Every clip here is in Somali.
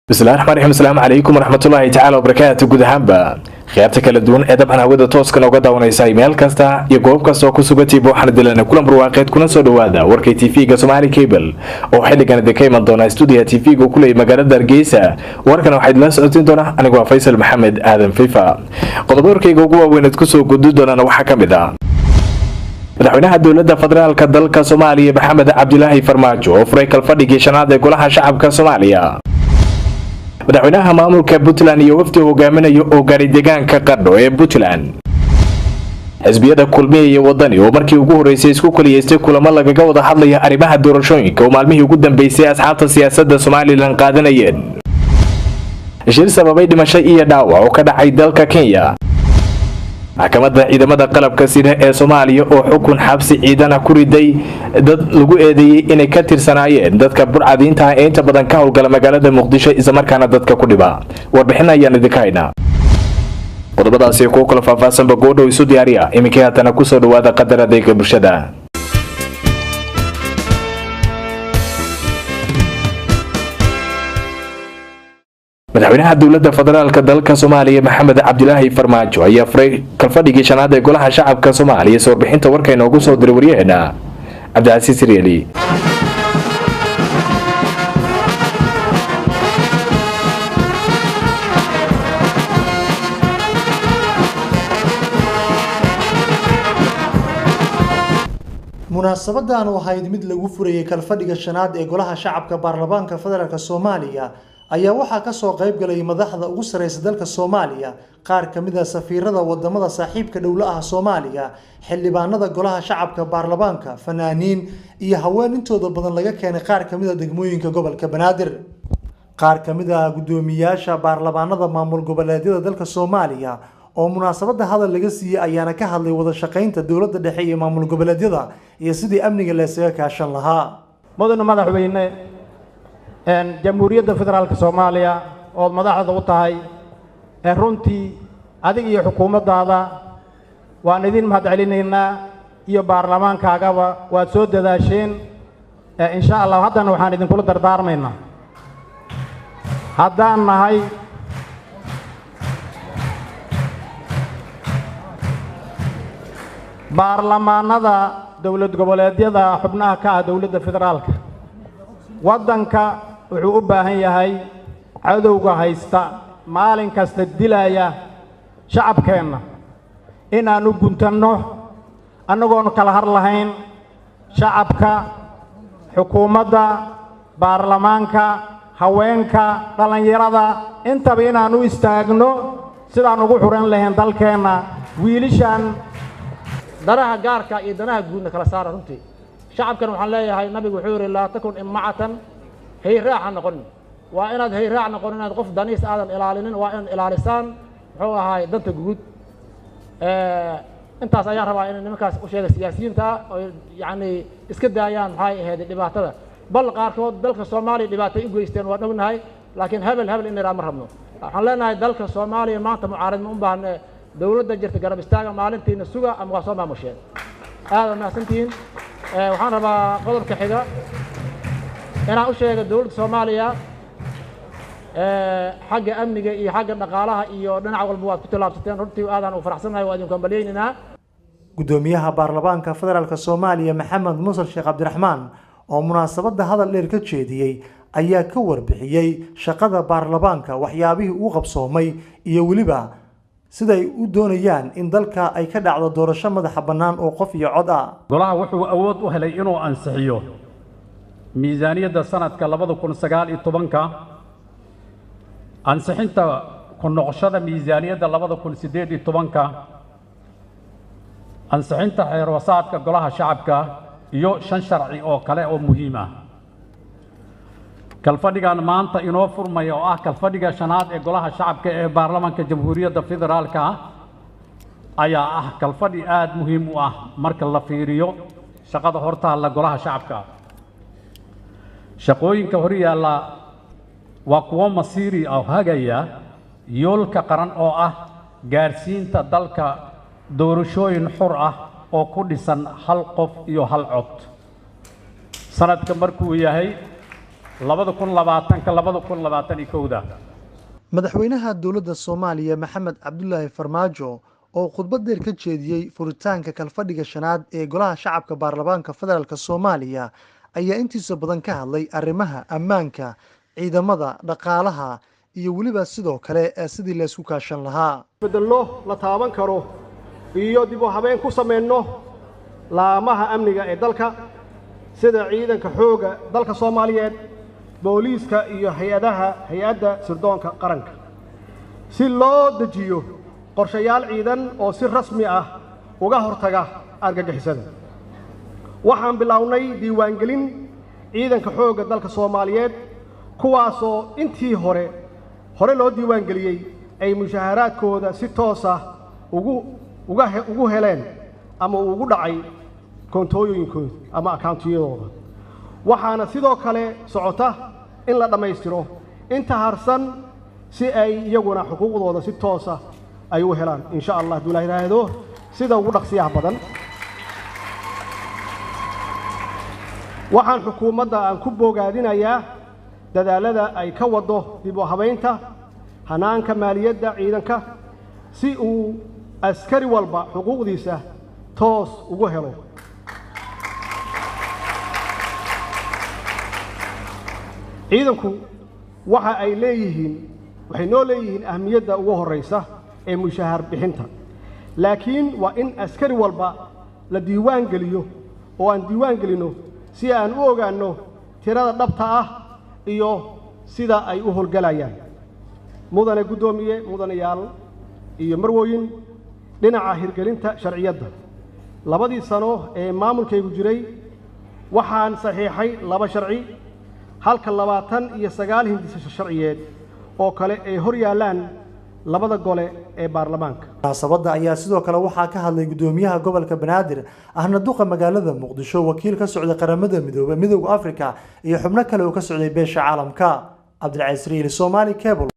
بسم الله الرحمن الرحيم. السلام عليكم ورحمة الله تعالى وبركاته. guud ahaanba khiyaarta kala duwan ee dabcan hawada tooska uga daawanaysa email kasta iyo goob kasta oo ku sugantii waxaan dilaynaa kulan barwaaqeed kuna soo dhawaada warkay TV-ga Somali Cable oo xilligan ka iman doona studio TV-ga ku leeyahay magaalada Hargeysa. warkan waxaad la socotin doona anigu Faysal Maxamed Aadan Fifa. qodobada warkayga ugu waaweyn ee ku soo gudbi doona waxa kamid ah madaxweynaha dowladda federaalka dalka Soomaaliya Maxamed Cabdilaahi Farmaajo oo furay kalfadhigii shanaad ee golaha shacabka Soomaaliya. madaxweynaha maamulka Puntland iyo wafdi hogaaminayo oo gaaray deegaanka Qardho ee Puntland. xisbiyada kulmiye iyo wadani oo markii ugu horeysay isku kaliyeystay kulamo lagaga wada hadlaya arrimaha doorashooyinka oo maalmihii ugu dambeysay asxaabta siyaasadda Soomaaliland qaadanayeen. shir sababay dhimasho iyo dhaawac oo ka dhacay dalka Kenya. maxkamadda ciidamada qalabka sida ee Soomaaliya oo xukun xabsi ciidan ku riday dad lagu eedeeyay inay ka tirsanaayeen dadka burcadiinta ee inta badan ka howlgala magaalada Muqdisho isla markaana dadka ku dhiba. warbixin ayaan idinka haynaa. qodobadaasi ku kala faahfaahsan bagoodho isu diyaariya iminka haatan ku soo dhawaada qadar adeega bulshada. madaxweynaha dowladda federaalka dalka Soomaaliya Maxamed Cabdilaahi Farmaajo ayaa furay kalfadhigii shanaad ee golaha shacabka Soomaaliya. soo warbixinta warkayna ugu soo diray waryaheena Cabdicasiis Riyaali. munaasabadan waxay mid lagu furayay kalfadhiga shanaad ee golaha shacabka baarlamaanka federaalka Soomaaliya ayaa waxaa ka soo qayb galay madaxda ugu sareysa dalka Soomaaliya, qaar kamid ah safiirada wadamada saaxiibka dawladaha Soomaaliya, xildhibaanada golaha shacabka baarlamaanka, fanaaniin iyo haween intooda badan laga keenay qaar kamid ah degmooyinka gobolka Banaadir. qaar kamid ah gudoomiyaasha baarlamaanada maamul goboleedyada dalka Soomaaliya oo munaasabada hadal laga siiyay ayaana ka hadlay wada shaqeynta dawladda dhexe iyo maamul goboleedyada iyo sidii amniga la isaga kaashan lahaa. mudane madaxweyne jamhuuriyadda federaalka Soomaaliya oo madaxda u tahay runtii adiga iyo xukuumaddaada waan idin mahadcelinaynaa iyo baarlamaankaagaba waad soo dadaasheen. insha Allah haddana waxaan idinkula dardaarmaynaa haddaan nahay baarlamaanada dowlad goboleedyada xubnaha ka ah dowladda federaalka. waddanka wuxuu u baahan yahay cadowga haysta maalin kasta dilaya shacabkeenna inaan u guntanno annagoon kala har lahayn shacabka, xukuumadda, baarlamaanka, haweenka, dhalinyarada intaba inaan u istaagno sidaan ugu xuran lahayn dalkeenna. wiilishan danaha gaarka iyo danaha guudna kala saara runtii shacabkan waxaan leeyahay nabigu wuxuu yiri laa takun imacatan hayraaca noqon. waa inaad hayraac noqon, inaad qof daniis aadan ilaalinin, waa in ilaalisaan wuxuu ahaay danta guud. intaas ayaan rabaa in nimankaas u sheegay siyaasiyiinta oo yani iska daayaan maxay ahayd dhibaatada. bal qaarkood dalka Soomaaliya dhibaatay u geysteen waan ognahay, laakiin hebel in ma rabno. waxaan leenahay dalka Soomaaliya maanta mucaarid ma u baahna dawladda jirta garab istaaga maalintiina suga ama waa soo maamusheen. aad mahadsantihiin. waxaan rabaa qodobka xiga inaan u sheego dawladda Soomaaliya xagga amniga iyo xagga dhaqaalaha iyo dhinac walba waad ku talaabsateen. runtii aadaan u faraxsanahay, waa idinku hambalyeynaa. gudoomiyaha baarlamaanka federaalka Soomaaliya Maxamed Muuse Sheekh Cabdiraxmaan oo munaasabada hadal dheer ka jeediyay ayaa ka warbixiyay shaqada baarlamaanka, waxyaabihii uu qabsoomay iyo waliba siday u doonayaan in dalka ay ka dhacdo doorasho madax bannaan oo qof iyo cod ah. golaha wuxuu awood u helay inuu ansixiyo miisaaniyadda sanadka 2019 ansixinta ku noqoshada miisaaniyadda 2018 ansixinta xeer wasaadka golaha shacabka iyo 5 sharci oo kale oo muhiim ah. kalfadhigan maanta inoo furmaya oo ah kalfadhiga shanaad ee golaha shacabka ee baarlamaanka jamhuuriyadda federaalka ayaa ah kalfadhi aad muhiim u ah marka la fiiriyo shaqada hortaalla golaha shacabka. shaqooyinka hor yaalla waa kuwo masiiri ah hagaya yoolka qaran oo ah gaarsiinta dalka doorashooyin xur ah oo ku dhisan hal qof iyo hal cod. sanadka markuu yahay 2020-2021 madaxweynaha dowladda Soomaaliya Maxamed Cabdullaahi Farmaajo oo khudbad dheer ka jeediyay furitaanka kalfadhiga shanaad ee Golaha Shacabka Baarlamaanka Federaalka Soomaaliya ayaa intiisa badan ka hadlay arrimaha ammaanka, ciidamada, dhaqaalaha iyo weliba sidoo kale sidii la isku kaashan lahaa. bedelo la taaban karo iyo dib u habeen ku sameeyno laamaha amniga ee dalka sida ciidanka xooga dalka Soomaaliyeed, booliiska iyo hay'adda sirdoonka qaranka si loo dejiyo qorshayaal ciidan oo si rasmi ah uga hortaga argagixisada. waxaan bilownay diiwaangelin ciidanka xooga dalka Soomaaliyeed kuwaasoo intii hore loo diiwaangeliyay ay mushaharaadkooda si toos ah ugu heleen ama ugu dhacay koontooyinkooda ama accountiyadooda. waxaana sidoo kale socota in la dhammaystiro inta harsan si ay iyaguna xuquuqdooda si toos ah ay u helaan insha Allah Ilaahay raahdo sida ugu dhaqsiyaha badan. waxaan xukuumadda aan ku bogaadinayaa dadaalada ay ka wado dib u habeynta hanaanka maaliyadda ciidanka si uu askari walba xuquuqdiisa toos ugu helo. ciidanku waxay noo leeyihiin ahmiyadda ugu horeysa ee mushahar bixinta, laakiin waa in askari walba la diiwaan geliyo oo aan diiwaan gelino si aan u ogaanno tirada dhabta ah iyo sida ay u howlgalayaan. mudane guddoomiye, mudanayaal iyo marwooyin, dhinaca hirgelinta sharciyadda 2 sano ee maamulkaygu jiray waxaan saxiixay 2 sharci halka 29 hindisasho sharciyeed oo kale ay hor yaalaan 2 gole ee baarlamaanka. munaasabadda ayaa sidoo kale waxaa ka hadlay gudoomiyaha gobolka Banaadir ahna duqa magaalada Muqdisho, wakiil ka socda qaramada midoobay, midowga Afrika iyo xubno kale oo ka socday beesha caalamka. Cabdilcasiis Soomaali Cable.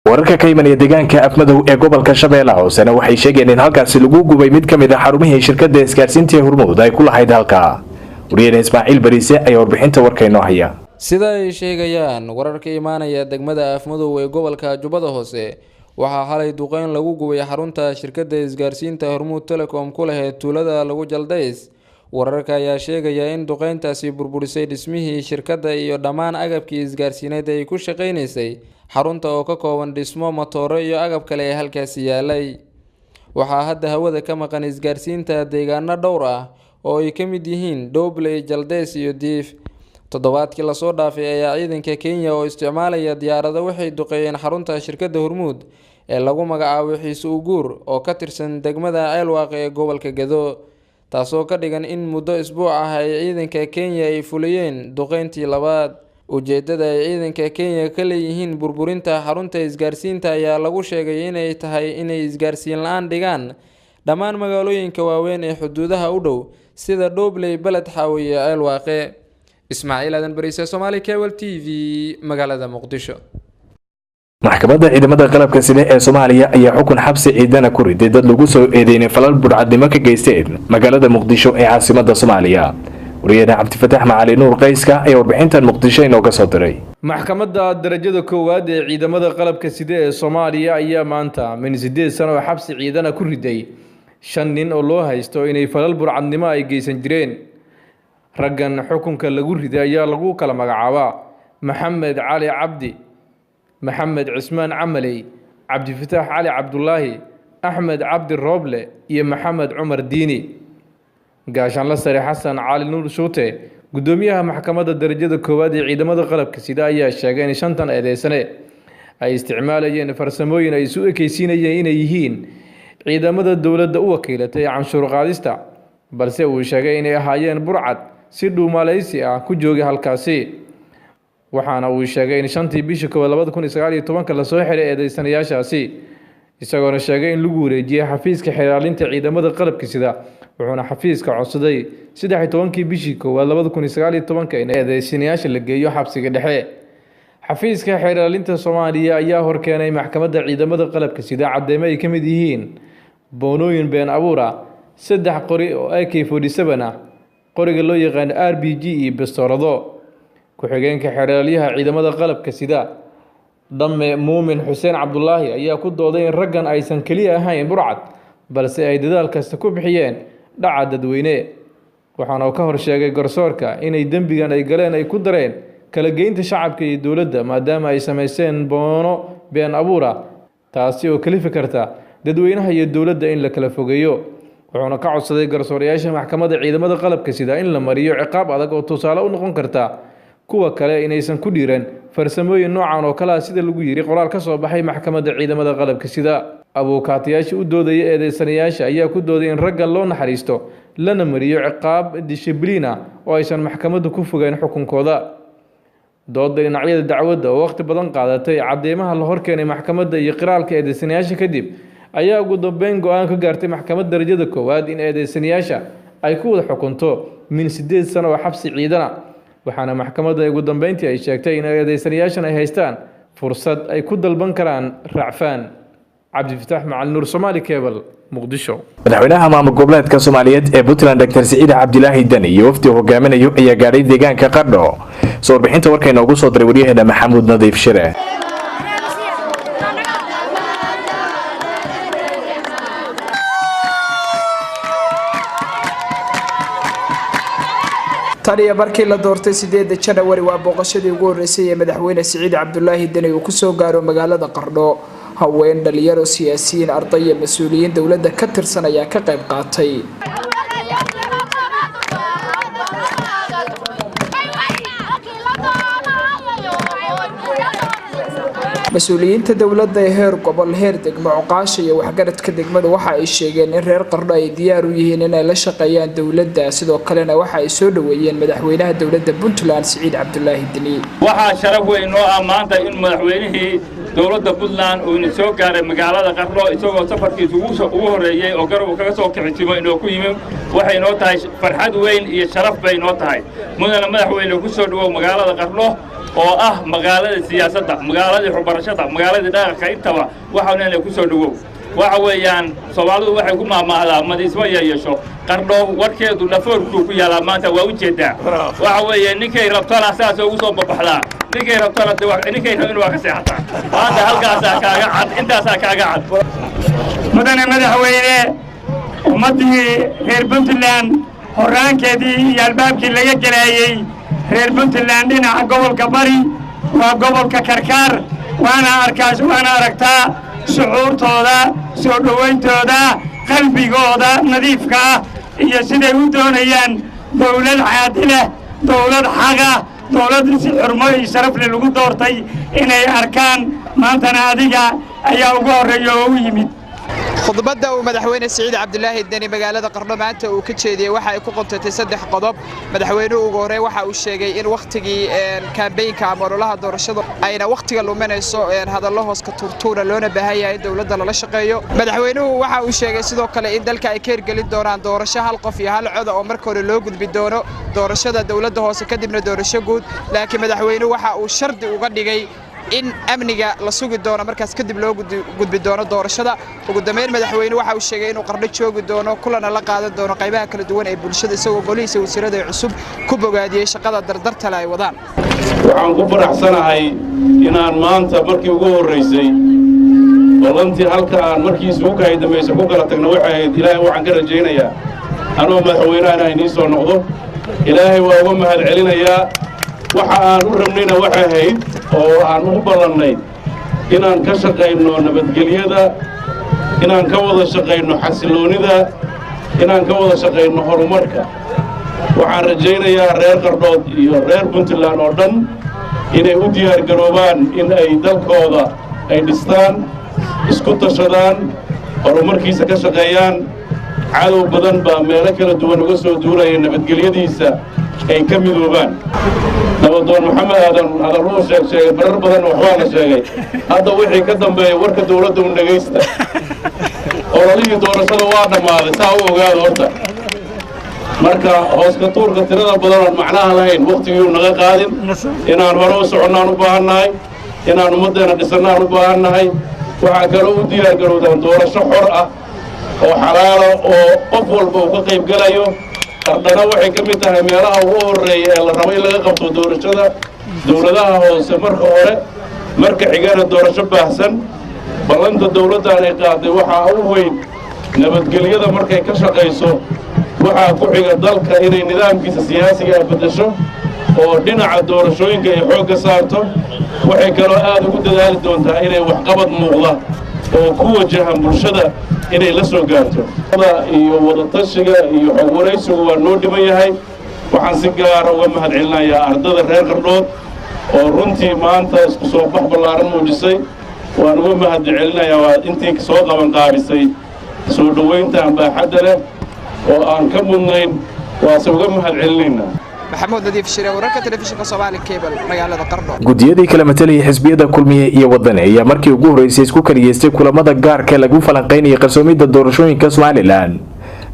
wararka ka imanaya deegaanka Afmadow ee gobolka Shabeellaha Hoosena waxay sheegeen in halkaasi lagu gubay mid ka mid ah xarumihii shirkadda isgaarsiinta Hormuud ay ku lahayd halka. Wariyeen Ismaaciil Bariise ayaa warbixinta warkayno haya. sida ay sheegayaan wararka imaanaya degmada Afmadow ee gobolka Jubbada Hoose waxaa xalay duqeyn lagu gubay xarunta shirkadda isgaarsiinta Hormuud Telecom ku lahayd tuulada lagu Jaldays. wararka ayaa sheegaya in duqeyntaasi burburisay dhismihii shirkadda iyo dhammaan agabkii isgaarsiineed ay ku shaqeynaysay xarunta oo ka kooban dhismo, matooro iyo agab kale ee halkaasi yaalay. waxaa hadda hawada ka maqan isgaarsiinta deegaano dhowr ah oo ay ka mid yihiin Doobley, Jaldays iyo Diif. toddobaadkii la soo dhaafay ayaa ciidanka Kenya oo isticmaalaya diyaarado waxay duqeeyeen xarunta shirkadda Hormuud ee lagu magacaabo Xiiso Uguur oo ka tirsan degmada Ceelwaaq ee gobolka Gedo, taasoo ka dhigan in muddo isbuuc ah ay ciidanka Kenya ay fuliyeen duqeyntii labaad. ujeedada ay ciidanka Kenya ka leeyihiin burburinta xarunta isgaarsiinta ayaa lagu sheegay inay tahay inay isgaarsiin la'aan dhigaan dhammaan magaalooyinka waaweyn ee xuduudaha u dhow sida Doobley, Balad Xaawo iyo Ceelwaaq. Ismaaciil Aadan Bariise, Soomaali Cable TV, magaalada Muqdisho. maxkamadda ciidamada qalabka sida ee Soomaaliya ayaa xukun xabsi ciidana ku riday dad lagu soo eedeeyay falal burcadnimo ka geysteen magaalada Muqdisho ee caasimadda Soomaaliya. wariyada Cabdifataax Macali Nuur Qayska ayaa warbixintan Muqdisho inooga soo diray. maxkamadda darajada koowaad ee ciidamada qalabka sida ee Soomaaliya ayaa maanta min 8 sano oo xabsi ciidana ku riday 5 nin oo loo haysto inay falal burcadnimo ay geysan jireen. raggan xukunka lagu riday ayaa lagu kala magacaabaa Maxamed Cali Cabdi, Maxamed Cismaan Camaley, Cabdifataax Cali Cabdullaahi, Axmed Cabdi Rooble iyo Maxamed Cumar Diini. gaashaanle sare Xasan Cali Nuur Shuute, gudoomiyaha maxkamadda darajada koowaad ee ciidamada qalabka sida ayaa sheegay in 5 eedeysane ay isticmaalayeen farsamooyin ay isu ekaysiinayeen inay yihiin ciidamada dowladda u wakiilatay canshuur qaadista, balse uu sheegay inay ahaayeen burcad si dhuumalaysi ah ku joogay halkaasi. waxaana uu sheegay in 5tii bishii 2019 la soo xiray eedeysanayaashaasi, isagoona sheegay in lagu wareejiyay xafiiska xiraalinta ciidamada qalabka sida, wuxuuna xafiiska codsaday 13kii bishii 2019 in eedeysanayaasha la geeyo xabsiga dhexe. xafiiska xiraalinta Soomaaliya ayaa horkeenay maxkamadda ciidamada qalabka sida cadeymo ay ka mid yihiin boonooyin been abuura, 3 qori oo AK47 ah, qoriga loo yaqaan RPG iyo bastoolado, ku-xigeenka xeraalyaha ciidamada qalabka sida dhamme muumin xuseen cabdulaahi ayaa ku dooday in raggan aysan keliya ahayn burcad balse ay dadaal kasta ku bixiyeen dhaca dadweyne waxaana ka hor sheegay garsoorka inay dembigan ay galeen ay ku dareen kala geynta shacabka iyo dowladda maadaama ay samayseen boono been abuura taasi oo kalifi karta dadweynaha iyo dowladda in la kala fogeeyo wuxuuna ka codsaday garsoorayaasha maxkamadda ciidamada qalabka sida in la mariyo ciqaab adag oo tusaale u noqon karta kuwa kale inaysan ku dhiiran farsamooyin noocan oo kale ah sida lagu yiri qoraal ka soo baxay maxkamadda ciidamada qalabka sida abuukaatayaasha u doodaya eedeysanayaasha ayaa ku dooday in raggan loo naxariisto lana mariyo ciqaab dishibliina oo aysan maxkamaddu ku fogeyn xukunkooda dooda dhinacyada dacwadda oo waqti badan qaadatay cadeymaha la horkeenay maxkamadda iyo qiraalka eedeysanayaasha kadib ayaa ugu dambeyn go-aan ka gaartay maxkamadda darajada koowaad in eedeysanayaasha ay ku wada xukunto min 8 sano oo xabsi ciidana waxaana maxkamadda ugu dambeyntii ay sheegtay in eedeysanayaashan ay haystaan fursad ay ku dalban karaan racfaan cabdifataax macalin nuur Somali Cable muqdisho madaxweynaha maamul goboleedka Soomaaliyeed ee Puntland Dr. Saciid Cabdilaahi Dani iyo wafdi hogaaminayo ayaa gaaray deegaanka Qardho soo bixinta warkayna ugu soo diray wariyaheena Maxamuud Nadiif Shire taliya barkii la doortay 8 January waa booqashadii ugu horeysay ee madaxweyne Saciid Cabdilaahi Dani uu ku soo gaaro magaalada Qardho haween dhalinyaro siyaasiyiin arday iyo mas'uuliyiin dawladda ka tirsan ayaa ka qayb qaatay مسؤولينta dawladda ee heer gobol heer degmo Cuqaasha iyo waxgaradka degmada waxa ay sheegeen in reer Qardho ay diyaar u yihiin inay la shaqeeyaan dawladda sidoo kalena waxa ay soo dhaweeyeen madaxweynaha dawladda Puntland Saciid Cabdilaahi Dani waxa sharaf weyn oo amaanta in madaxweynihii dawladda Puntland uu soo gaaray magaalada Qardho isagoo safarkiisu ugu horeeyay oo garab kaga soo kicitimo inuu ku yimid waxay noo tahay farxad weyn iyo sharaf bay noo tahay mudana madaxweyne ku soo dhawow magaalada Qardho oo ah magaalada siyaasadda magaalada xubarashada magaalada dhaqanka intaba waxaan inay ku soo dhawow waxa weeyaan Soomaalidu waxay ku maamaadaa madismo yeesho Qardho warkeedu dhafoorku ku yaala maanta waa u jeedaa waxa weeyaan ninkay rabtana asaas ugu soo babaxdaa ninkay rabtana ninkay rabin waa ka seexataa maanta halkaas kaaga cad intaas kaaga cad mudane madaxweyne ummadii reer Puntland horaankeedii iyo albaabkii laga galayay reer Puntland dhinaca gobolka bari waa gobolka Karkaar waana aragtaa shucuurtooda soo dhawayntooda qalbigooda nadiifka iyo siday u doonayaan dawlad caadil ah dawlad xaq ah dawlad si xurmo iyo sharaf leh lagu doortay inay arkaan maantana adiga ayaa ugu horeeyo oo u yimid khudbadda uu madaxweyne Saciid Cabdilaahi Dani magaalada Qardho maanta uu ka jeediyay waxa ay ku qontay 3 qodob madaxweynuhu ugu horeey waxa uu sheegay in waqtigii campaign-ka ama ololaha doorashada ayna waqtiga luminayso hadallo hoos ka turtuura loona baahan yahay dawladda la shaqeeyo madaxweynuhu waxa uu sheegay sidoo kale in dalka ay ka hirgelin doonaan doorasho hal qof iyo hal cod oo marka hore loo gudbi doono doorashada dawladda hoose kadibna doorasho guud laakiin madaxweynuhu waxa uu shardi uga dhigay in amniga la sugi doono markaas kadib loo gudbi doono doorashada ugu dambeyn madaxweynuhu waxa uu sheegay inuu Qardho joogi doono kulana la qaadan doono qaybaha kala duwan ee bulshada isagoo golihiisa wasiirada cusub ku bogaadiyay shaqada dardarta ay wadaan waxaan ku faraxsanahay inaan maanta markii ugu horeysay walantii halka aan markii isugu kay dambeysay ku kala tagno waxay ilaahay waxaan ka rajaynayaa anoo madaxweynaha inay soo noqdo ilaahay waa uga mahad celinayaa waxa aan u rabnayna waxa ahayd oo aan u ballanay inaan ka shaqeyno nabadgelyada inaan ka wada shaqeyno xasiloonida inaan ka wada shaqeyno horumarka waxaan rajaynayaa reer Qardhood iyo reer Puntland oo dhan inay u diyaar garoobaan in ay dalkooda ay dhistaan isku tashadaan horumarkiisa ka shaqeeyaan cadow badan baa meelo kala duwan uga soo duulaya nabadgelyadiisa ay ka midoobaan nabadoon maxamed aadan hadaluu sheegay barar badan waxbaa la sheegay hadda wixii ka dambeeya warka dawladda u dhagaysta ololihii doorashada waa dhammaaday saa u ogaada horta marka hooska tuurka tirada badan aan macnaha lahayn waqtigii naga qaadin inaan hore u soconnaan u baahannahay inaan ummaddeena dhisannaan u baahannahay waxaa kaloo u diyaar garowdaan doorasho xor ah oo xalaalo oo qof walba uu ka qayb gelayo qardhana waxay ka mid tahay meelaha ugu horreeya ee la rabo in laga qabto doorashada dowladaha hoose marka hore marka xigana doorasho baahsan ballanta dowladdan ay qaaday waxaa u weyn nabadgelyada markay ka shaqayso waxaa ku xiga dalka inay nidaamkiisa siyaasiga beddesho oo dhinaca doorashooyinka ay xoogga saarto waxay kaloo aad ugu dadaali doontaa inay waxqabad muuqda oo ku wajahan bulshada inay la soo gaarto iyo wadatashiga iyo xog waraysigu waa noo dhiman yahay waxaan si gaara uga mahadcelinayaa ardada reer qardhood oo runtii maanta isku soo bax ballaaran muujisay waan uga mahadcelinayaa waa intii soo qabanqaabisay soo dhowayntaan baaxadda leh oo aan ka mudnayn waase uga mahadcelinaynaa maxamuud nadiif shire wararka telefishinka Soomaali Cable magaalada Qardho gudiyadii kala matalayay xisbiyada kulmiye iyo waddan ayaa markii ugu horeysay isku kaliyeystay kulamada gaarka lagu falanqeynayay qarsoomida doorashooyinka Soomaaliland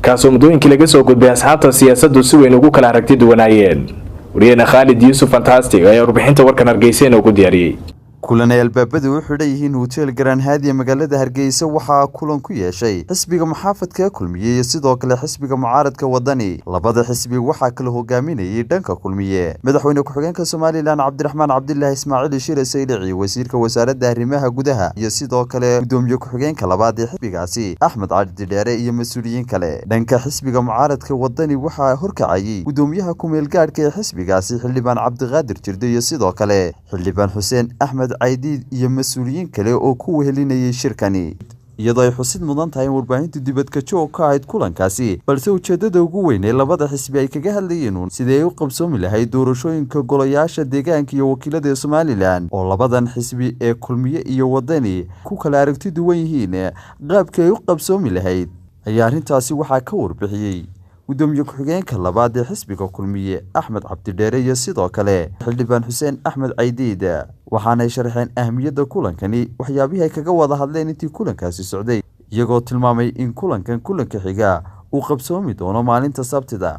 kaasoo muddooyinkii laga soo gudbay asxaabta siyaasaddu si weyn ugu kala aragti duwanaayeen wariyana Khalid Yusuf Fantastic ayaa warbixinta warkan Hargeysa ugu diyaariyay kulan ay albaabadu u xidhan yihiin hotel Grand Hadi magaalada Hargeysa waxaa kulan ku yeeshay xisbiga muxaafadka kulmiye iyo sidoo kale xisbiga mucaaradka wadani labada xisbi waxaa kala hogaaminayay dhanka kulmiye madaxweyne ku-xigeenka Soomaaliland Cabdiraxmaan Cabdullaahi Ismaaciil Shire Saylici wasiirka wasaaradda arrimaha gudaha iyo sidoo kale gudoomiye ku-xigeenka labaad ee xisbigaasi Axmed Cali Dheere iyo mas'uuliyiin kale dhanka xisbiga mucaaradka wadani waxaa horkacayay gudoomiyaha ku meel gaadhka ee xisbigaasi Xildhibaan Cabdiqaadir Jirde iyo sidoo kale Xildhibaan Xuseen Axmed عيديد iyo mas'uuliyiin kale oo ku wehelinayay shirkani iyadoo ay xusid mudan tahay warbaahinta dibadda joog ka ahayd kulankaasi balse ujeedada ugu weyn ee labada xisbi ay kaga hadlayeen sidee ay u qabsoomi lahayd doorashooyinka golayaasha deegaanka iyo wakiilada Soomaaliland oo labadan xisbi ee kulmiye iyo wadani ku kala aragti duwan yihiin qaabka ay u qabsoomi lahayd ayaa arintaasi waxaa ka warbixiyay gudoomiye ku-xigeenka labaad ee xisbiga kulmiye Axmed Cabdi Dheere iyo sidoo kale Xildhibaan Xuseen Axmed Caydiid waxaana ay sharaxeen ahmiyadda kulankani waxyaabihii ay kaga wada hadleen intii kulankaasi socday iyagoo tilmaamay in kulanka xiga uu qabsoomi doono maalinta Sabtida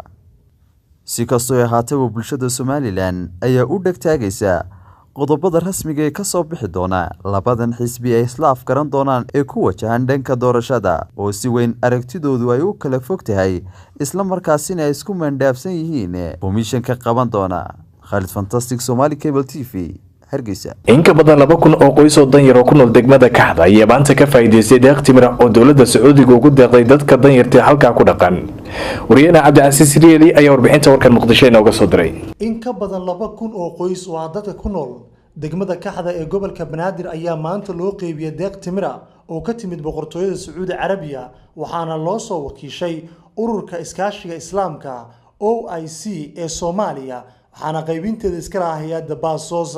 si kastoo ay ahaataba bulshada Soomaaliland ayaa u dhagtaagaysa qodobada rasmiga ee ka soo bixi doona labadan xisbi ay isla afgaran doonaan ee ku wajahan dhanka doorashada oo si weyn aragtidoodu ay u kala fog tahay isla markaasina ay isku mandhaafsan yihiin komishanka qaban doona Khalid Fantastic Somali Cable TV Hargeysa in ka badan 2,000 oo qoys oo danyar oo ku nool degmada Kaxda ayaa maanta ka faa'iideystay deeq timir oo dawladda Sacuudiga ugu deeqday dadka danyarta halka ku dhaqan wariyana Cabdicaziz Riili ayaa warbixinta warkan Muqdisho inooga soo diray in ka badan 2,000 oo qoys oo dadka ku nool degmada Kaxda ee gobolka Banaadir ayaa maanta loo qeybiyay deeq timir oo ka timid boqortooyada Sacuudi Carabiya waxaana loo soo wakiishay ururka iskaashiga Islaamka OIC ee Soomaaliya waxaana qaybinteeda iska lahaa hay'adda Baasos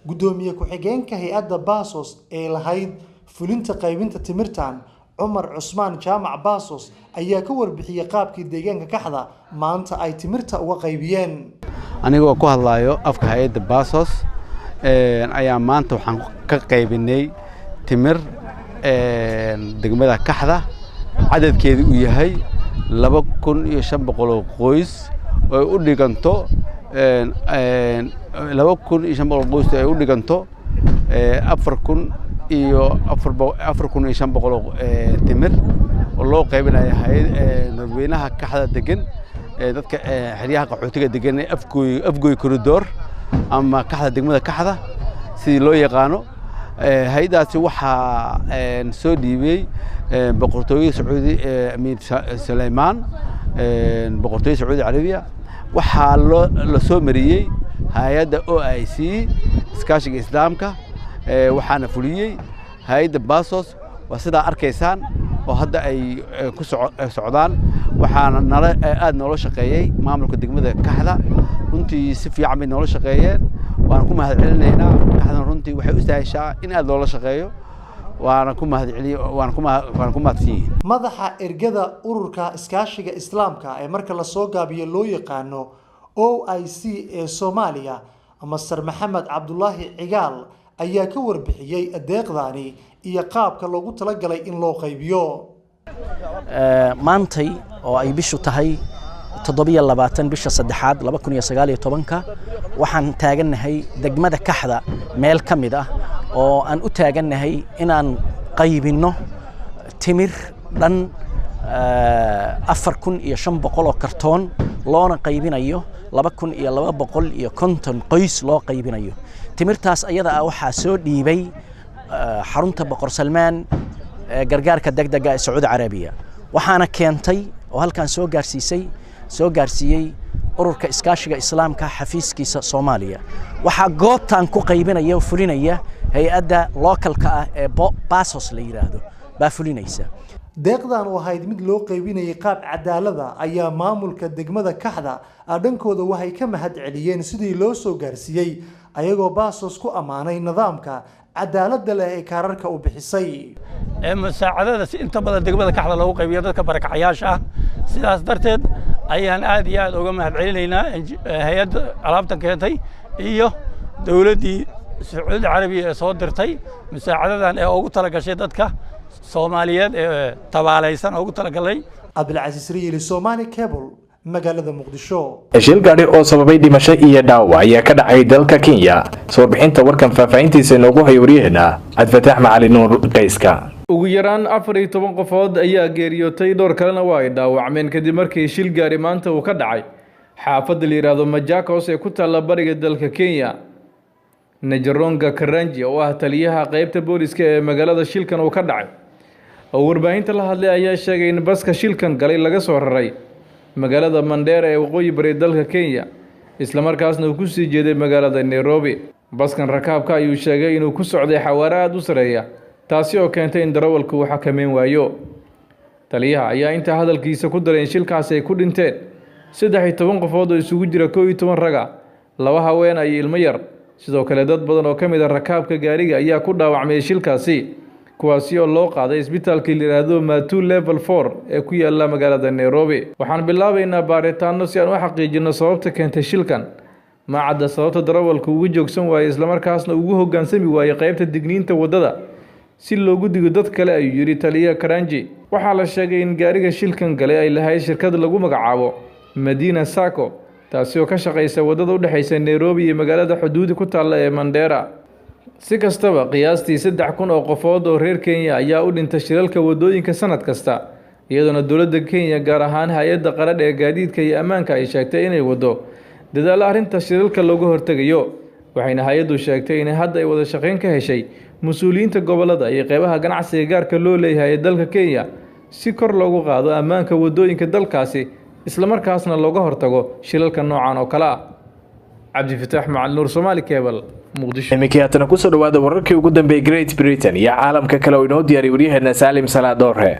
gudoomiye ku-xigeenka hay'adda Baasos ee lahayd fulinta qaybinta timirtan Umar Cusmaan Jaamac Baasos ayaa ka warbixiyay qaabkii deegaanka Kaxda maanta ay timirta uga qaybiyeen anigoo ku hadlayo afka hay'adda Baasos ayaa maanta waxaan ka qaybinay timir degmada Kaxda cadadkeedu uu yahay 2,500 qoys oo u dhiganto 2,500 qoys ay u dhiganto 4,500 timir oo loo qaybinayo dadweynaha Kaxda degan dadka xiriyaha qaxootiga degan afgooy corridor ama Kaxda degmada Kaxda sidii loo yaqaano hay'adaasi waxa soo dhiibay boqortooyada Sacuudi Amiir Suleymaan boqortooyada Sacuudi Carabiya waxaa la soo mariyay hay'adda OIC iskaashiga Islaamka waxaana fuliyay hay'adda Baasos waa sida arkaysaan oo hadda ay ku socdaan waxaana aad noola shaqeeyay maamulka degmada Kaxda runtii si fiican bay noola shaqeeyeen waan ku mahadcelinaynaa Kaxda runtii waxay u sahashaa in aad loola shaqeeyo waana ku mahadceliyay madaxa ergada ururka iskaashiga Islaamka ee marka la soo gaabiyo loo yaqaano OIC ee Soomaaliya Masar Maxamed Cabdullaahi Cigaal ayaa ka warbixiyay adeeqdaani iyo qaabka loogu talagalay in loo qaybiyo maantay oo ay bishu tahay 27 bisha 3 2019 waxaan taaganahay degmada Kaxda meel kamid ah oo aan u taaganahay inaan qaybino timir dhan 4,500 oo kartoon loona qaybinayo 2,250 qoys loo qaybinayo timirtaas ayada ah waxaa soo dhiibay xarunta boqor Salmaan gargaarka degdega ee Sacuudi Carabiya waxaana keentay oo halkan soo gaarsiiyay ururka iskaashiga islaamka xafiiskiisa Soomaaliya waxa goobtan ku qaybinaya oo fulinaya hay'adda localka ah ee Baasos la yiraahdo baa fulinaysa deeqdan oo ahayd mid loo qaybinayay qaab cadaalada ayaa maamulka degmada Kaxda dhankooda waxay ka mahad celiyeen sidii loo soo gaarsiiyay ayagoo Baasos ku amaanay nidaamka cadaaladda leh ee kaararka u bixisay مساعدة inta badan degmada Kaxda lagu qaybiyo dadka barakacayaasha ah sidaas darteed ayaan aad iyo aad uga mahad celinaynaa hay'adda alaabtan keentay iyo dawladdii Sacuudi Carabiya ee soo dirtay مساعدadan ee ugu talagashay dadka Soomaaliyeed ee tabaalaysan ugu talagalay Abdulcasiis Riili Somali Cable magaalada Muqdisho shil gaari oo sababay dhimasho iyo dhaawac ayaa ka dhacay dalka Kenya soo bixinta warkan faafayntiisa inoogu hayriyeena Abdulfataax Macalin Nuur Qayska ugu yaraan 14 qofood ayaa geeriyootay dhowr kalena waa ay dhaawacmeen kadib markii shil gaari maanta uu ka dhacay xaafadda la yiraahdo Machakos ee ku taalla bariga dalka Kenya Najaronga Karanji oo ah taliyaha qaybta booliska ee magaalada shilkan uu ka dhacay oo warbaahinta la hadlay ayaa sheegay in baska shilkan galay laga soo raray magaalada Mandera ee waqooyi bari dalka Kenya isla markaasna uu ku sii jeeday magaalada Nairobi baskan rakaabka ayuu sheegay inuu ku socday xawaare aad u sareeya taasi oo keentay in darawalku uu xakameyn waayo taliyaha ayaa inta hadalkiisa ku daray in shilkaas ay ku dhinteen 13 qofood oo isugu jira 12 raga laba haween ay ilmo yar sidoo kale dad badan oo kamid ah rakaabka gaariga ayaa ku dhaawacmay shilkaasi kuwaasi oo loo qaaday isbitaalka la yiraahdo Matu level 4 ee ku yaala magaalada Nairobi waxaan bilaabaynaa baaritaano si aan u xaqiijino sababta keentay shilkan ma cadda sababta darawalku ugu joogsan waayay isla markaasna ugu hoggaansami waayay qaybta digniinta wadada si loogu digo dad kale ayuu yiri taliyaha Karanji waxaa la sheegay in gaariga shilkan galay ay lahayd shirkad lagu magacaabo Medina Sacco taasi oo ka shaqeysa wadada u dhaxaysa Nairobi iyo magaalada xuduud ku taalla ee Mandera si kastaba qiyaastii 3,000 oo qofood oo reer Kenya ayaa u dhintay shilalka wadooyinka sanad kasta iyadoo dawladda Kenya gaar ahaan hay'adda qaran ee gaadiidka iyo ammaanka ay sheegtay inay wado dadaal arrinta shilalka looga hortagayo waxayna hay'addu sheegtay in hadda ay wada shaqeyn ka heshay mas'uuliyiinta gobolada iyo qaybaha ganacsiga gaarka loo leeyahay dalka Kenya si kor loogu qaado ammaanka wadooyinka dalkaasi isla markaasna looga hortago shilalka noocan oo kala ah Abdulfataax Macalin Nuur Somali Cable Muqdisho imikaatana ku soo dhawaada wararkii ugu dambeeyay Great Britain iyo caalamka kale oo inoo diyaariyay wariyaheena Salim Salaadore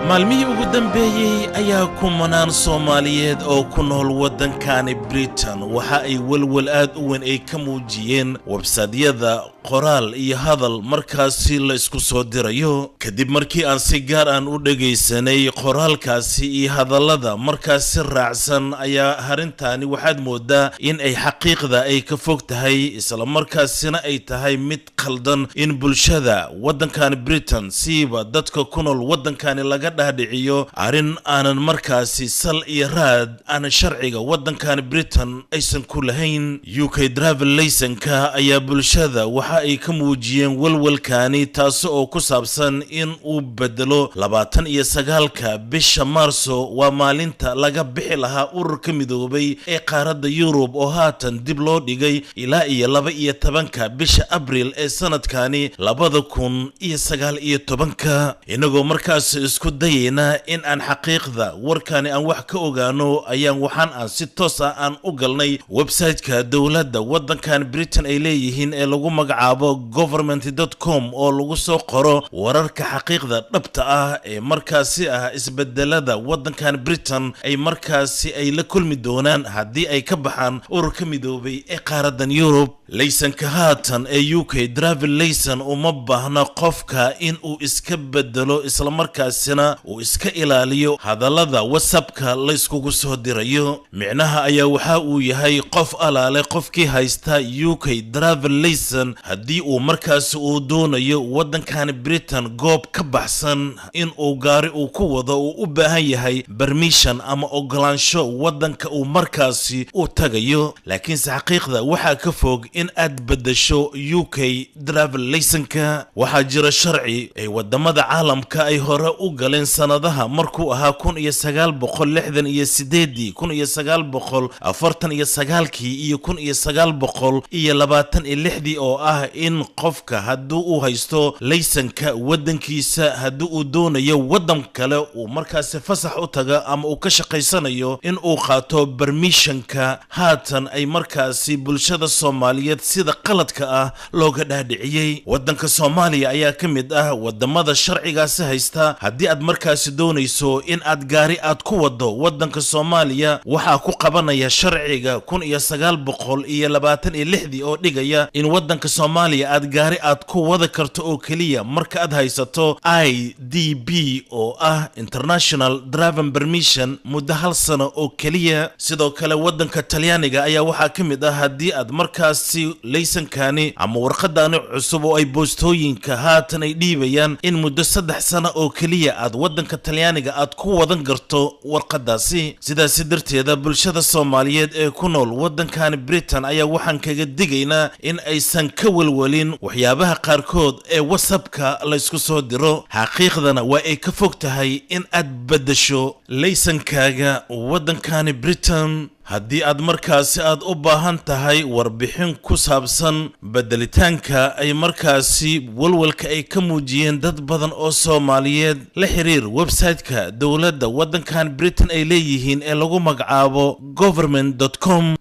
maalmihii ugu dambeeyay ayaa kumanaan Soomaaliyeed oo ku nool waddankani Britain waxa ay walwal aad u weyn ay ka muujiyeen website-yada qoraal iyo hadal markaasi la isku soo dirayo kadib markii aan si gaar ah u dhageysanay qoraalkaasi iyo hadallada markaasi raacsan ayaa arintani waxaad moodaa in ay xaqiiqda ay ka fog tahay isla markaasina ay tahay mid qaldan in bulshada waddankani Britain siiba dadka ku nool waddankani laga dhaadhiciyo arin aanan markaasi sal iyo raad aan sharciga waddankani Britain aysan ku lahayn UK driver license-ka ayaa bulshada waxa ay ka muujiyeen walwalkani taas oo ku saabsan in uu bedelo 29ka bisha Maarso waa maalinta laga bixi lahaa ururka midoobay ee qaaradda Yurub oo haatan dib loo dhigay ilaa iyo 12ka bisha Abriil ee sanadkani 2019 inagoo markaas isku dayayna in aan xaqiiqda warkani aan wax ka ogaano ayaan waxaan aan si toos ah aan u galnay website-ka dawladda waddankan Britain ay leeyihiin ee lagu magacaabo government.com oo lagu soo qoro wararka xaqiiqda dhabta ah ee markaasi ah isbedelada waddankan Britain ay markaasi ay la kulmi doonaan haddii ay ka baxaan ururka midoobay ee qaaraddan Yurub laysanka haatan ee UK driver license uma baahna qofka in uu iska bedelo isla markaasina uu iska ilaaliyo hadallada WhatsApp-ka la iskugu soo dirayo. Micnaha ayaa waxa uu yahay qof alaale qofkii haysta UK travel license haddii uu markaasi uu doonayo waddankan Britain goob ka baxsan in uu gaari uu ku wado uu u baahan yahay permission ama ogolaansho waddanka uu markaasi u tagayo. laakiin xaqiiqda waxa ka fog in aad bedesho UK travel license-ka. waxaa jira sharci ay wadamada caalamka ay hore u galeen sanadaha markuu ahaa 1968 1949 iyo 1926 oo ah in qofka hadduu uu haysto laysanka waddankiisa hadduu uu doonayo waddan kale uu markaasi fasax u taga ama uu ka shaqaysanayo in uu qaato permissionka. haatan ay markaasi bulshada Soomaaliyeed sida qaladka ah looga dhaadhiciyay. waddanka Soomaaliya ayaa ka mid ah wadamada sharcigaasi haysta. haddii aad markaasi doonayso in aad gaari aad ku wado waddanka Soomaaliya waxaa ku qabanaya sharciga 1926 oo dhigaya in waddanka Soomaaliya aad gaari aad ku wada karto oo kaliya marka aad haysato IDB oo ah International Driving Permission muddo 1 sano oo kaliya. sidoo kale waddanka Talyaaniga ayaa waxaa ka mid ah haddii aad markaasi laysankani ama warqadani cusub oo ay boostooyinka haatan ay dhiibayaan in muddo 3 sano oo kaliya aad waddanka Talyaaniga aad ku wadan karto warqadaasi. sidaas darteeda bulshada Soomaaliyeed ee ku nool waddankan Britain ayaa waxaan kaga digaynaa in aysan ka walwalin waxyaabaha qaarkood ee WhatsApp-ka la isku soo diro. xaqiiqdana waa ay ka fog tahay in aad bedesho laysankaaga waddankan Britain. haddii aad markaasi aad u baahan tahay warbixin ku saabsan bedelitaanka ay markaasi walwalka ay ka muujiyeen dad badan oo Soomaaliyeed la xiriir website-ka dowladda waddankan Britain ay leeyihiin ee lagu magacaabo government.com.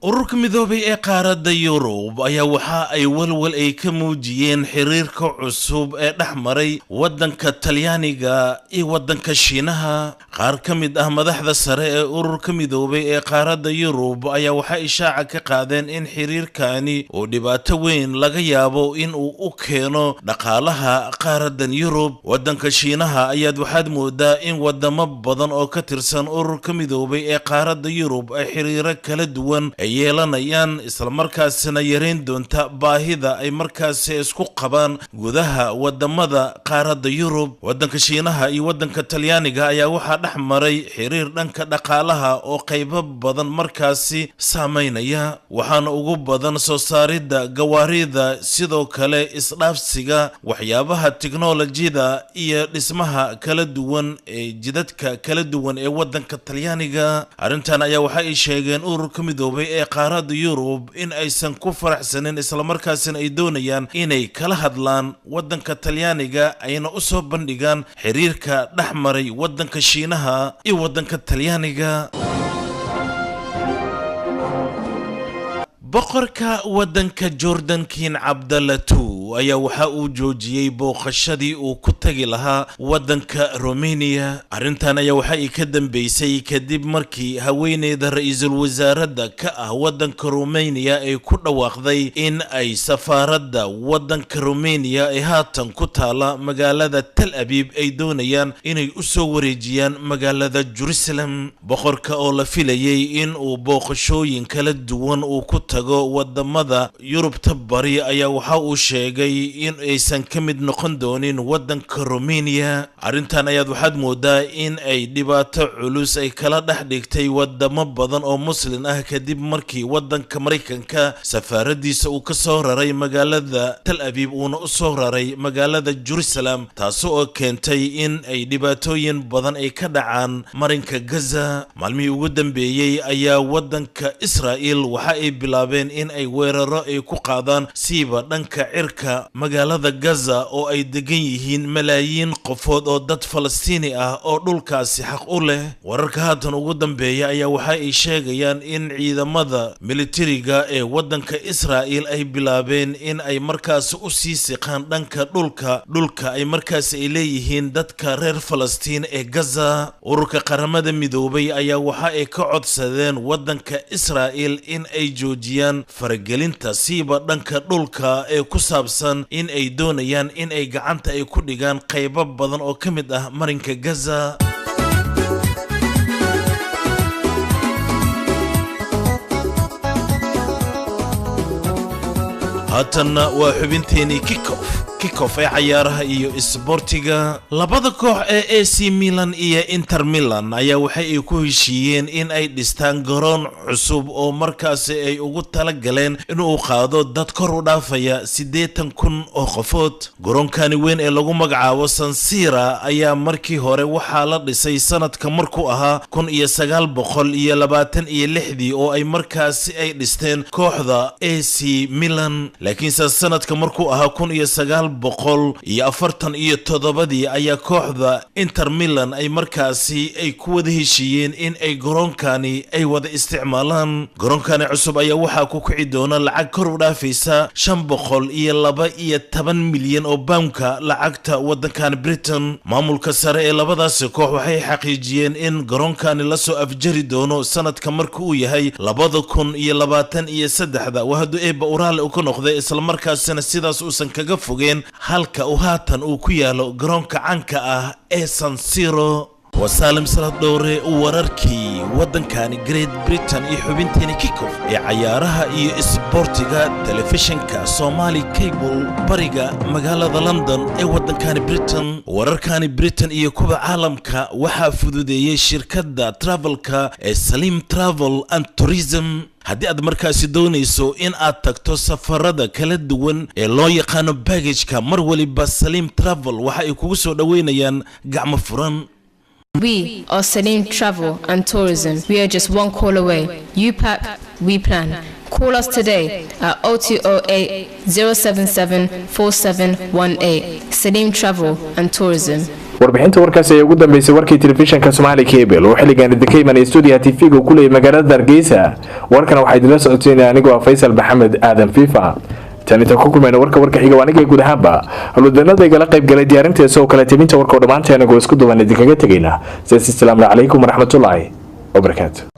ururka midoobay ee qaaradda Yurub ayaa waxa ay walwal ay ka muujiyeen xiriirka cusub ee dhexmaray waddanka Talyaaniga iyo waddanka Shiinaha. qaar ka mid ah madaxda sare ee ururka midoobay ee qaaradda Yurub ayaa waxa ishaaca ka qaadeen in xiriirkani uu dhibaato weyn laga yaabo in uu u keeno dhaqaalaha qaaraddan Yurub. waddanka Shiinaha ayaa waxaad moodaa in wadamo badan oo ka tirsan ururka midoobay ee qaaradda Yurub ay xiriiro kala duwan yeelanayaan isla markaasina yareyn doonta baahida ay markaasi isku qabaan gudaha wadamada qaaradda Yurub. waddanka Shiinaha iyo waddanka Talyaaniga ayaa waxaa dhex maray xiriir dhanka dhaqaalaha oo qaybo badan markaasi saameynaya. waxaana ugu badan soo saaridda gawaarida, sidoo kale isdhaafsiga waxyaabaha tiknoolajiyada iyo dhismaha kala duwan ee jidadka kala duwan ee waddanka Talyaaniga. arrintan ayaa waxa ay sheegeen ururka midoobay ee qaaradda Yurub in aysan ku faraxsanin isla markaasina ay doonayaan inay kala hadlaan waddanka Talyaaniga ayna u soo bandhigaan xiriirka dhexmaray waddanka Shiinaha iyo waddanka Talyaaniga. boqorka waddanka Jordan King Abdallah II ayaa waxa uu joojiyay booqashadii uu ku tagi lahaa waddanka Romania. arrintan ayaa waxa ay ka dambeysay kadib markii haweeneyda ra'iisul wasaaradda ka ah waddanka Romania ay ku dhawaaqday in ay safaaradda waddanka Romania ee haatan ku taala magaalada Tel Aviv ay doonayaan inay u soo wareejiyaan magaalada Jerusalem. boqorka oo la filayay in uu booqashooyin kala duwan uu ku tago wadamada Yurubta bari ayaa waxa uu sheegay in aysan ka mid noqon doonin waddanka Romania. arrintan ayaa waxaad moodaa in ay dhibaato culus ay kala dhex dhigtay wadamo badan oo muslim ah kadib markii waddanka Mareykanka safaaradiisa uu ka soo raray magaalada Tel Aviv uuna u soo raray magaalada Jerusalem, taasoo keentay in ay dhibaatooyin badan ay ka dhacaan marinka Gaza. maalmihii ugu dambeeyay ayaa waddanka Israel waxa ay bilaabeen in ay weeraro ay ku qaadaan siiba dhanka cirka magaalada Gaza oo ay degan yihiin malaayiin qofood oo dad Falastiini ah oo dhulkaasi xaq u leh. wararka haatan ugu dambeeya ayaa waxa ay sheegayaan in ciidamada militariga ee waddanka Israel ay bilaabeen in ay markaas u sii siqaan dhanka dhulka ay markaas ay leeyihiin dadka reer Falastiin ee Gaza. ururka qaramada midoobay ayaa waxa ay ka codsadeen waddanka Israel in ay joojiyaan joojiyaan faragelinta siiba dhanka dhulka ee ku saabsan in ay doonayaan in ay gacanta ay ku dhigaan qaybo badan oo ka mid ah marinka Gaza. haatanna waa xubinteeni kickoff ee ciyaaraha iyo isboortiga. labada koox ee AC Milan iyo Inter Milan ayaa waxa ay ku heshiiyeen in ay dhistaan garoon cusub oo markaas ay ugu tala galeen inuu qaado dad kor u dhaafaya 80,000 oo qofood. garoonkani weyn ee lagu magacaabo San Siro ayaa markii hore waxaa la dhisay sanadka markuu ahaa 1926 oo ay markaas ay dhisteen kooxda AC Milan, laakiin sanadka markuu ahaa 1947 ayaa kooxda Inter Milan ay markaasi ay ku wada heshiiyeen in ay garoonkani ay wada isticmaalaan. garoonkani cusub ayaa waxaa ku kici doona lacag kor u dhaafaysa 512 milyan oo poundka lacagta wadankan Britain. maamulka sare ee labadaas koox waxay xaqiijiyeen in garoonkani la soo afjari doono sanadka marka uu yahay 2023 wahdu eeba uraal uu ka noqday isla markaasina sidaas uusan kaga fogeen halka uu haatan uu ku yaalo garoonka canka ah ee San Siro. وسالم صلاة دوري وراركي ودن كان جريت بريتان إي حبنتيني كيكوف إي عيارها إي إسبورتيغا تلفزيون كا سومالي كيبل بريغا مقالة لندن إي ودن كان بريتان وراركاني بريتان إي كوبا عالم كا وحا فدودي شركة دا ترافل كا إي سليم ترافل أند توريزم. haddii aad markaasi doonayso in aad tagto safarada kala duwan ee loo yaqaano baggage-ka mar waliba Salim Travel waxa ay kugu soo dhaweynayaan gacmo furan. We are Salim Travel and Tourism. We are just one call away. You pack, we plan. Call us today at 0208 077 4718. Salim Travel and Tourism. warbixinta warkaasi ay ugu dambeysay warkii telefishinka Somali Cable oo xiligan idinka studio TV-ga ku leeyahay magaalada Hargeysa. warkan waxa idin la socodsiinaya anigoo Faysal Maxamed Aadan FIFA. tan inta ku kulmayna warka xiga waa aniga guud ahaanba hawlwadanada igala qayb galay diyaarinteeda oo kala timinta warka oo dhamaanteen anagoo isku duwan idinkaga tagayna. Assalamu alaykum wa rahmatullahi wa barakatuh.